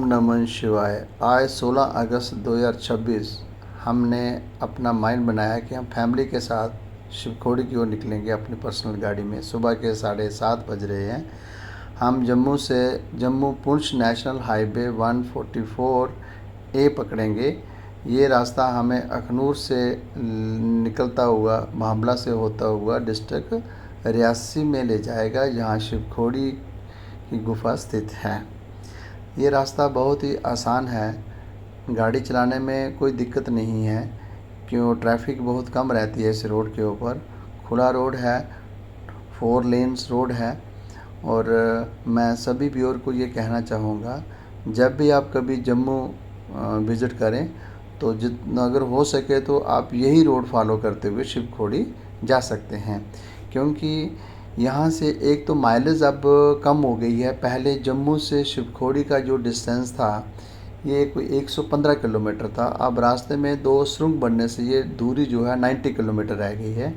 ओम नमः शिवाय। आज 16 अगस्त 2026 हमने अपना माइंड बनाया कि हम फैमिली के साथ शिवखोड़ी की ओर निकलेंगे अपनी पर्सनल गाड़ी में। सुबह के 7:30 बज रहे हैं। हम Jammu Poonch national highway 144A पकड़ेंगे। ये रास्ता हमें अखनूर से निकलता हुआ भांबला से होता हुआ डिस्ट्रिक्ट रियासी में ले जाएगा, जहाँ शिवखोड़ी की गुफा स्थित है। ये रास्ता बहुत ही आसान है, गाड़ी चलाने में कोई दिक्कत नहीं है, क्यों ट्रैफिक बहुत कम रहती है इस रोड के ऊपर। खुला रोड है, 4 लेन्स रोड है। और मैं सभी व्यूअर को ये कहना चाहूँगा, जब भी आप कभी जम्मू विज़िट करें तो जितना अगर हो सके तो आप यही रोड फॉलो करते हुए शिवखोड़ी जा सकते हैं, क्योंकि यहाँ से एक तो माइलेज अब कम हो गई है। पहले जम्मू से शिवखोड़ी का जो डिस्टेंस था ये कोई 115 किलोमीटर था। अब रास्ते में 2 सुरंग बनने से ये दूरी जो है 90 किलोमीटर रह गई है।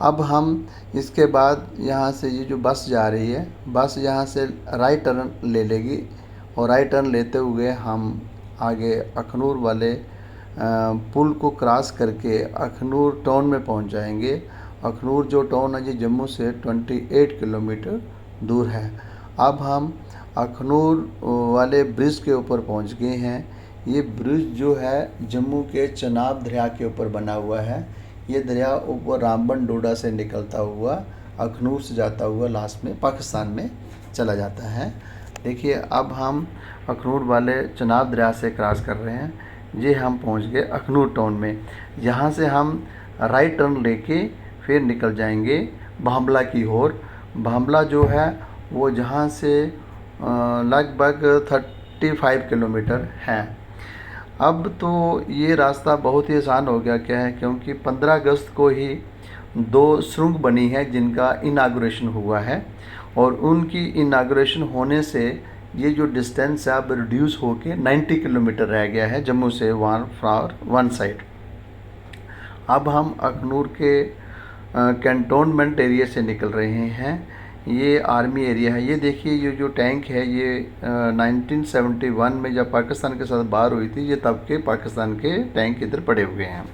अब हम इसके बाद यहाँ से ये जो बस जा रही है, बस यहाँ से राइट टर्न ले लेगी और राइट टर्न लेते हुए हम आगे अखनूर वाले पुल को क्रॉस करके अखनूर टाउन में पहुँच जाएंगे। अखनूर जो टाउन है ये जम्मू से 28 किलोमीटर दूर है। अब हम अखनूर वाले ब्रिज के ऊपर पहुंच गए हैं। ये ब्रिज जो है जम्मू के चनाब दरिया के ऊपर बना हुआ है। ये दरिया ऊपर रामबन डोडा से निकलता हुआ अखनूर से जाता हुआ लास्ट में पाकिस्तान में चला जाता है। देखिए, अब हम अखनूर वाले चनाब दरिया से क्रॉस कर रहे हैं। ये हम पहुंच गए अखनूर टाउन में। यहाँ से हम राइट टर्न लेके फिर निकल जाएंगे भांबला की ओर। भांबला जो है वो जहाँ से लगभग 35 किलोमीटर है। अब तो ये रास्ता बहुत ही आसान हो गया। क्या है, क्योंकि 15 अगस्त को ही 2 सुरंग बनी है जिनका इनागुरेशन हुआ है, और उनकी इनागुरेशन होने से ये जो डिस्टेंस है अब रिड्यूस होके 90 किलोमीटर रह गया है जम्मू से वन साइड। अब हम अखनूर के कैंटोनमेंट एरिया से निकल रहे हैं। ये आर्मी एरिया है। ये देखिए, ये जो टैंक है ये 1971 में जब पाकिस्तान के साथ बार हुई थी, ये तब के पाकिस्तान के टैंक इधर पड़े हुए हैं।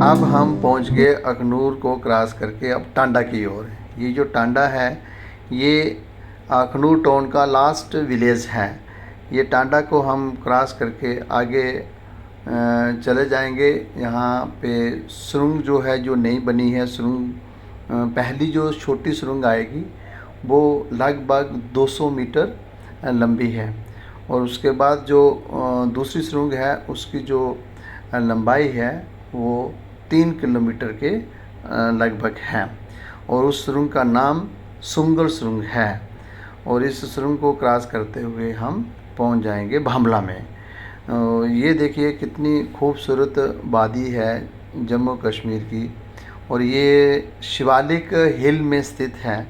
अब हम पहुंच गए अखनूर को क्रॉस करके अब टांडा की ओर। ये जो टांडा है ये अखनूर टाउन का लास्ट विलेज है। ये टांडा को हम क्रॉस करके आगे चले जाएंगे। यहाँ पे सुरंग जो है जो नई बनी है, सुरंग पहली जो छोटी सुरंग आएगी वो लगभग 200 मीटर लंबी है, और उसके बाद जो दूसरी सुरंग है उसकी जो लंबाई है वो 3 किलोमीटर के लगभग है, और उस सुरंग का नाम सुंगल सुरंग है। और इस सुरंग को क्रॉस करते हुए हम पहुंच जाएंगे भांबला में। ये देखिए कितनी खूबसूरत वादी है जम्मू कश्मीर की, और ये शिवालिक हिल में स्थित है।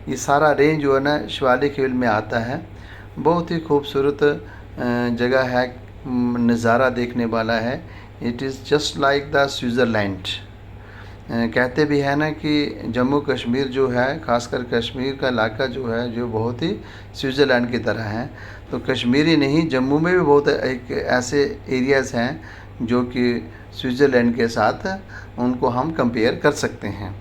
ये सारा रेंज जो है ना शिवालिक हिल में आता है। बहुत ही खूबसूरत जगह है, नज़ारा देखने वाला है। It is just like the Switzerland. कहते भी हैं ना कि जम्मू कश्मीर जो है, ख़ासकर कश्मीर का इलाका जो है, जो बहुत ही स्विट्ज़रलैंड की तरह है। तो कश्मीरी नहीं, जम्मू में भी बहुत एक ऐसे एरियाज़ हैं जो कि स्विट्ज़रलैंड के साथ उनको हम कंपेयर कर सकते हैं।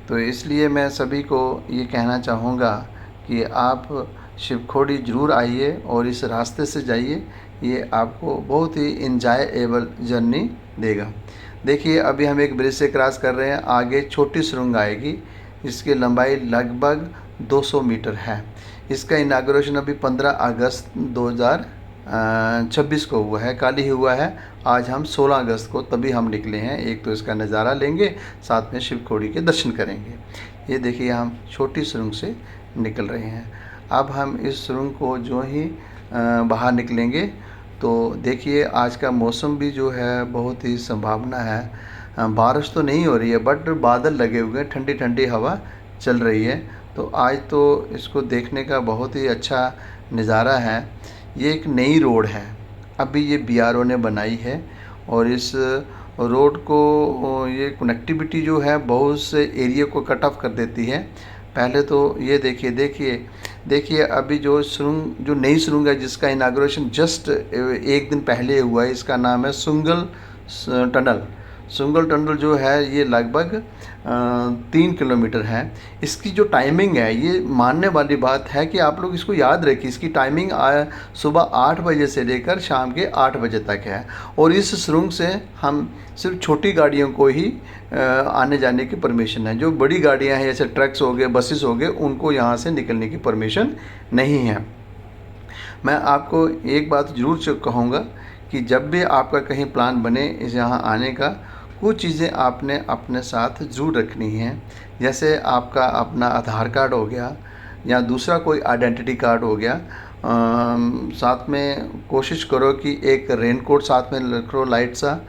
तो इसलिए मैं सभी को ये कहना चाहूँगा कि आप शिवखोड़ी ज़रूर आइए और इस रास्ते से जाइए। ये आपको बहुत ही इंजॉयबल जर्नी देगा। देखिए, अभी हम एक ब्रिज से क्रॉस कर रहे हैं। आगे छोटी सुरंग आएगी, इसकी लंबाई लगभग 200 मीटर है। इसका इनाग्रेशन अभी 15 अगस्त 2026 को हुआ है, कल ही हुआ है। आज हम 16 अगस्त को तभी हम निकले हैं। एक तो इसका नज़ारा लेंगे, साथ में शिवखोड़ी के दर्शन करेंगे। ये देखिए, हम छोटी सुरंग से निकल रहे हैं। अब हम इस सुरंग को जो ही बाहर निकलेंगे तो देखिए, आज का मौसम भी जो है बहुत ही संभावना है। बारिश तो नहीं हो रही है, बट बादल लगे हुए हैं, ठंडी ठंडी हवा चल रही है। तो आज तो इसको देखने का बहुत ही अच्छा नज़ारा है। ये एक नई रोड है, अभी ये BRO ने बनाई है, और इस रोड को ये कनेक्टिविटी जो है बहुत से एरिया को कट ऑफ कर देती है। पहले तो ये देखिए अभी जो सुरंग, जो नई सुरंग है जिसका इनाग्रेशन जस्ट एक दिन पहले हुआ है, इसका नाम है सुंगल टनल। सुंगल टनल जो है ये लगभग 3 किलोमीटर है। इसकी जो टाइमिंग है, ये मानने वाली बात है कि आप लोग इसको याद रखिए। इसकी टाइमिंग सुबह 8 बजे से लेकर शाम के 8 बजे तक है। और इस सुरंग से हम सिर्फ छोटी गाड़ियों को ही आने जाने की परमिशन है। जो बड़ी गाड़ियां हैं जैसे ट्रक्स हो गए, बसेस हो गए, उनको यहाँ से निकलने की परमिशन नहीं है। मैं आपको एक बात ज़रूर कहूँगा कि जब भी आपका कहीं प्लान बने इस यहाँ आने का, कुछ चीज़ें आपने अपने साथ ज़रूर रखनी है। जैसे आपका अपना आधार कार्ड हो गया या दूसरा कोई आइडेंटिटी कार्ड हो गया। साथ में कोशिश करो कि एक रेनकोट साथ में रखो लाइट सा,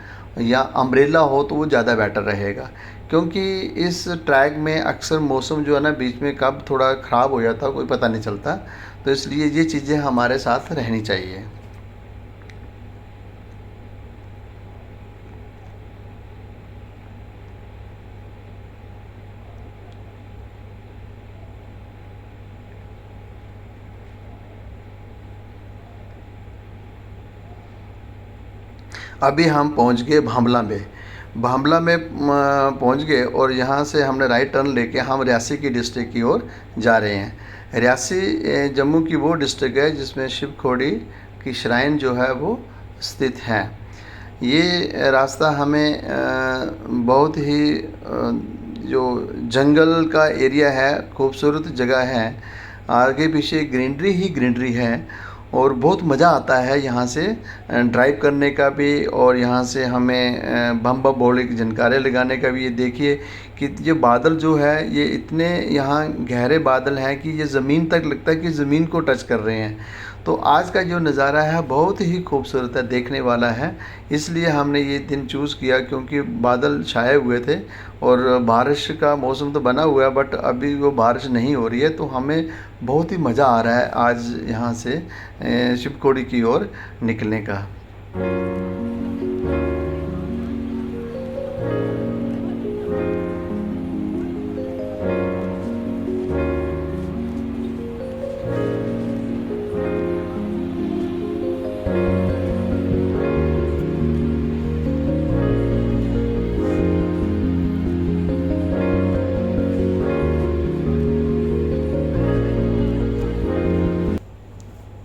या अम्ब्रेला हो तो वो ज़्यादा बेटर रहेगा। क्योंकि इस ट्रैक में अक्सर मौसम जो है ना बीच में कब थोड़ा ख़राब हो जाता है कोई पता नहीं चलता, तो इसलिए ये चीज़ें हमारे साथ रहनी चाहिए। अभी हम पहुंच गए भांबला में। भांबला में पहुंच गए और यहाँ से हमने राइट टर्न लेके हम रियासी की डिस्ट्रिक्ट की ओर जा रहे हैं। रियासी जम्मू की वो डिस्ट्रिक्ट है जिसमें शिव खोड़ी की श्राइन जो है वो स्थित है। ये रास्ता हमें बहुत ही जो जंगल का एरिया है, खूबसूरत जगह है, आगे पीछे ग्रीनरी ही ग्रीनरी है और बहुत मज़ा आता है यहाँ से ड्राइव करने का भी, और यहाँ से हमें बम बम बोले के झनकारे लगाने का भी। ये देखिए कि ये बादल जो है ये इतने यहाँ गहरे बादल हैं कि ये ज़मीन तक लगता है कि ज़मीन को टच कर रहे हैं। तो आज का जो नज़ारा है बहुत ही खूबसूरत है, देखने वाला है। इसलिए हमने ये दिन चूज़ किया क्योंकि बादल छाए हुए थे और बारिश का मौसम तो बना हुआ है, बट अभी वो बारिश नहीं हो रही है। तो हमें बहुत ही मज़ा आ रहा है आज यहाँ से शिवखोड़ी की ओर निकलने का।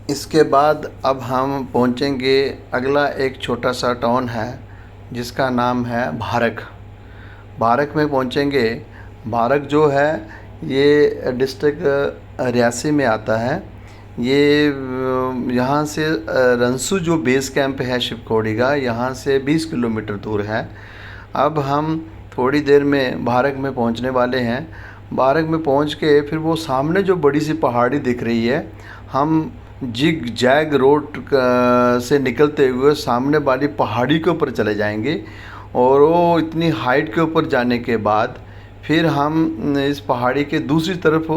इसके बाद अब हम पहुंचेंगे, अगला एक छोटा सा टाउन है जिसका नाम है भारख। भारख में पहुंचेंगे। भारख जो है ये डिस्ट्रिक्ट रियासी में आता है। ये यहाँ से रंसू जो बेस कैंप है शिवखोड़ी का, यहाँ से 20 किलोमीटर दूर है। अब हम थोड़ी देर में भारख में पहुँचने वाले हैं। भारख में पहुँच के फिर वो सामने जो बड़ी सी पहाड़ी दिख रही है, हम जिग जैग रोड से निकलते हुए सामने वाली पहाड़ी के ऊपर चले जाएंगे। और वो इतनी हाइट के ऊपर जाने के बाद फिर हम इस पहाड़ी के दूसरी तरफ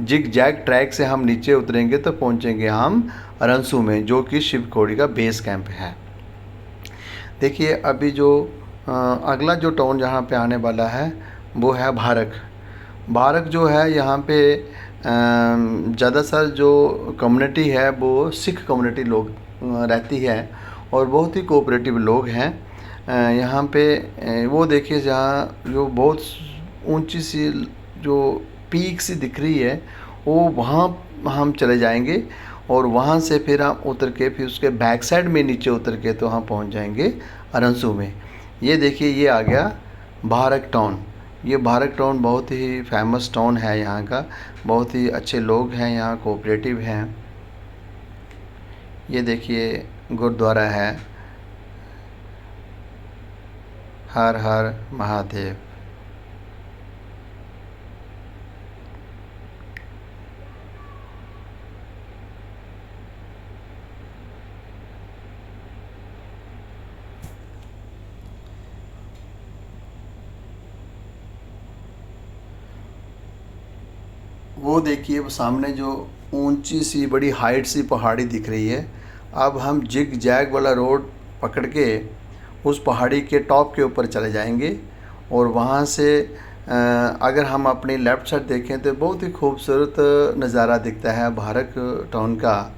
जिग जैग ट्रैक से हम नीचे उतरेंगे तो पहुंचेंगे हम रंसू में, जो कि शिवखोड़ी का बेस कैंप है। देखिए अभी जो अगला जो टाउन जहाँ पे आने वाला है वो है भारख। भारख जो है यहाँ पे ज़्यादातर जो कम्युनिटी है वो सिख कम्युनिटी लोग रहती है और बहुत ही कोऑपरेटिव लोग हैं। यहाँ पे वो देखिए जहाँ जो बहुत ऊंची सी जो पीक सी दिख रही है, वो वहाँ हम चले जाएंगे और वहाँ से फिर हम उतर के फिर उसके बैक साइड में नीचे उतर के तो हम पहुँच जाएंगे रंसू में। ये देखिए ये आ गया भारख टाउन। ये भारख टाउन बहुत ही फेमस टाउन है यहाँ का, बहुत ही अच्छे लोग हैं यहाँ, कोऑपरेटिव हैं। ये देखिए गुरुद्वारा है, हर हर महादेव। वो देखिए वो सामने जो ऊंची सी बड़ी हाइट सी पहाड़ी दिख रही है। अब हम जिग जैग वाला रोड पकड़ के उस पहाड़ी के टॉप के ऊपर चले जाएंगे और वहाँ से अगर हम अपनी लेफ़्ट साइड देखें तो बहुत ही खूबसूरत नज़ारा दिखता है भारत टाउन का।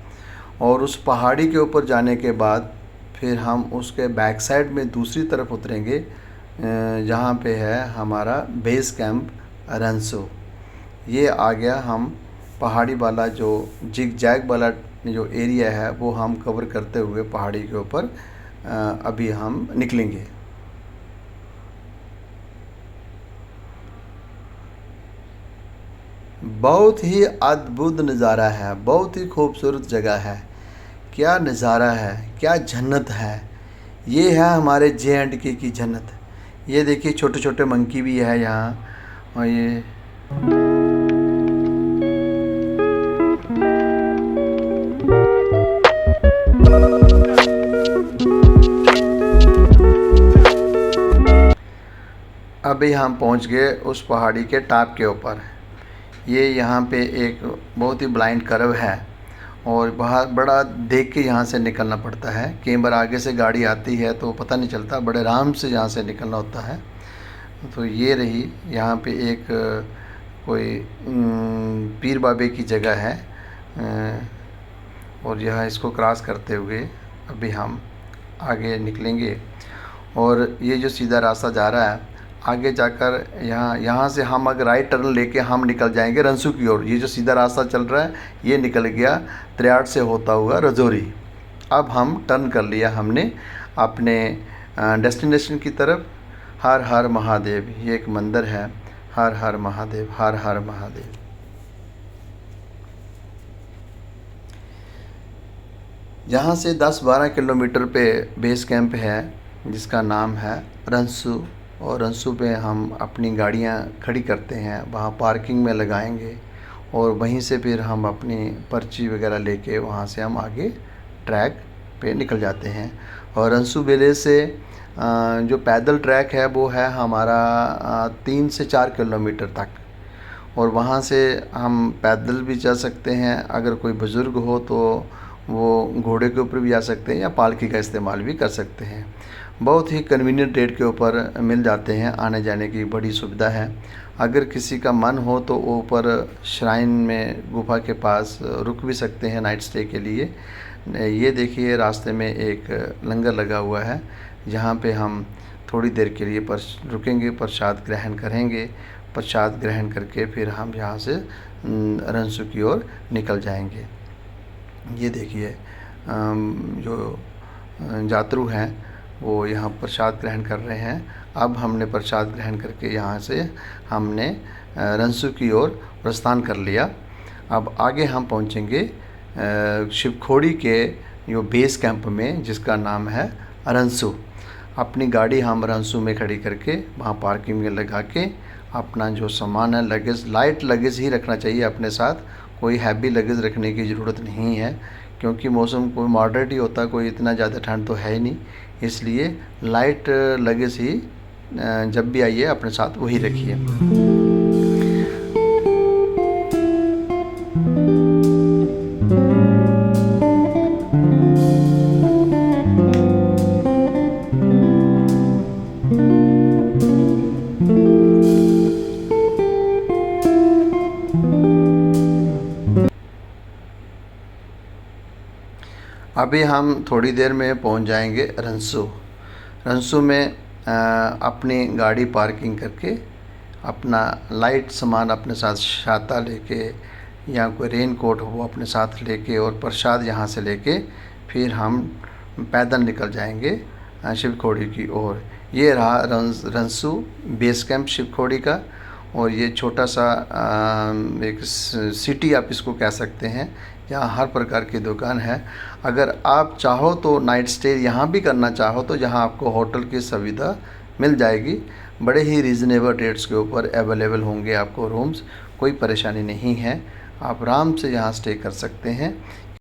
और उस पहाड़ी के ऊपर जाने के बाद फिर हम उसके बैक साइड में दूसरी तरफ उतरेंगे जहाँ पे है हमारा बेस कैंप रंसू। ये आ गया, हम पहाड़ी वाला जो जिग जैग वाला जो एरिया है वो हम कवर करते हुए पहाड़ी के ऊपर अभी हम निकलेंगे। बहुत ही अद्भुत नज़ारा है, बहुत ही खूबसूरत जगह है। क्या नज़ारा है, क्या जन्नत है। ये है हमारे JNK की जन्नत। ये देखिए छोटे छोटे मंकी भी है यहाँ। और ये अभी हम पहुँच गए उस पहाड़ी के टॉप के ऊपर। ये यहाँ पे एक बहुत ही ब्लाइंड कर्व है और बहुत बड़ा देख के यहाँ से निकलना पड़ता है। कई बार आगे से गाड़ी आती है तो पता नहीं चलता, बड़े आराम से यहाँ से निकलना होता है। तो ये रही यहाँ पे एक कोई पीर बाबे की जगह है और यह इसको क्रॉस करते हुए अभी हम आगे निकलेंगे। और ये जो सीधा रास्ता जा रहा है आगे जाकर यहाँ से हम अगर राइट टर्न लेके हम निकल जाएंगे रंसू की ओर। ये जो सीधा रास्ता चल रहा है ये निकल गया त्रियाट से होता हुआ रजौरी। अब हम टर्न कर लिया हमने अपने डेस्टिनेशन की तरफ। हर हर महादेव, ये एक मंदिर है। हर हर महादेव, हर हर महादेव। यहाँ से 10-12 किलोमीटर पे बेस कैंप है जिसका नाम है रंसू। और रंसू पे हम अपनी गाड़ियाँ खड़ी करते हैं, वहाँ पार्किंग में लगाएंगे और वहीं से फिर हम अपनी पर्ची वगैरह लेके वहाँ से हम आगे ट्रैक पे निकल जाते हैं। और रंसू विलेज से जो पैदल ट्रैक है वो है हमारा 3 से 4 किलोमीटर तक। और वहाँ से हम पैदल भी जा सकते हैं, अगर कोई बुज़ुर्ग हो तो वो घोड़े के ऊपर भी जा सकते हैं या पालकी का इस्तेमाल भी कर सकते हैं। बहुत ही कन्वीनियंट रेट के ऊपर मिल जाते हैं, आने जाने की बड़ी सुविधा है। अगर किसी का मन हो तो ऊपर श्राइन में गुफा के पास रुक भी सकते हैं नाइट स्टे के लिए। ये देखिए रास्ते में एक लंगर लगा हुआ है जहाँ पे हम थोड़ी देर के लिए रुकेंगे, प्रसाद ग्रहण करेंगे। प्रसाद ग्रहण करके फिर हम यहाँ से रंसू की ओर निकल जाएंगे। ये देखिए जो यात्रु हैं वो यहाँ प्रसाद ग्रहण कर रहे हैं। अब हमने प्रसाद ग्रहण करके यहाँ से हमने रंसू की ओर प्रस्थान कर लिया। अब आगे हम पहुँचेंगे शिवखोड़ी के जो बेस कैंप में जिसका नाम है रंसू। अपनी गाड़ी हम रंसू में खड़ी करके वहाँ पार्किंग में लगा के अपना जो सामान है लगेज, लाइट लगेज ही रखना चाहिए अपने साथ, कोई हैवी लगेज रखने की ज़रूरत नहीं है क्योंकि मौसम कोई मॉडरेट ही होता, कोई इतना ज़्यादा ठंड तो है ही नहीं। इसलिए लाइट लगेज ही जब भी आइए अपने साथ वही रखिए। अभी हम थोड़ी देर में पहुंच जाएंगे रंसू। रंसू में अपनी गाड़ी पार्किंग करके अपना लाइट सामान अपने साथ छाता लेके या कोई रेन कोट हो वो अपने साथ लेके और प्रसाद यहाँ से लेके फिर हम पैदल निकल जाएंगे शिवखोड़ी की ओर। ये रहा रंसू बेस कैंप शिवखोड़ी का। और ये छोटा सा एक सिटी आप इसको कह सकते हैं, यहाँ हर प्रकार की दुकान है। अगर आप चाहो तो नाइट स्टे यहाँ भी करना चाहो तो यहाँ आपको होटल की सुविधा मिल जाएगी। बड़े ही रीज़नेबल रेट्स के ऊपर अवेलेबल होंगे आपको रूम्स, कोई परेशानी नहीं है, आप आराम से यहाँ स्टे कर सकते हैं।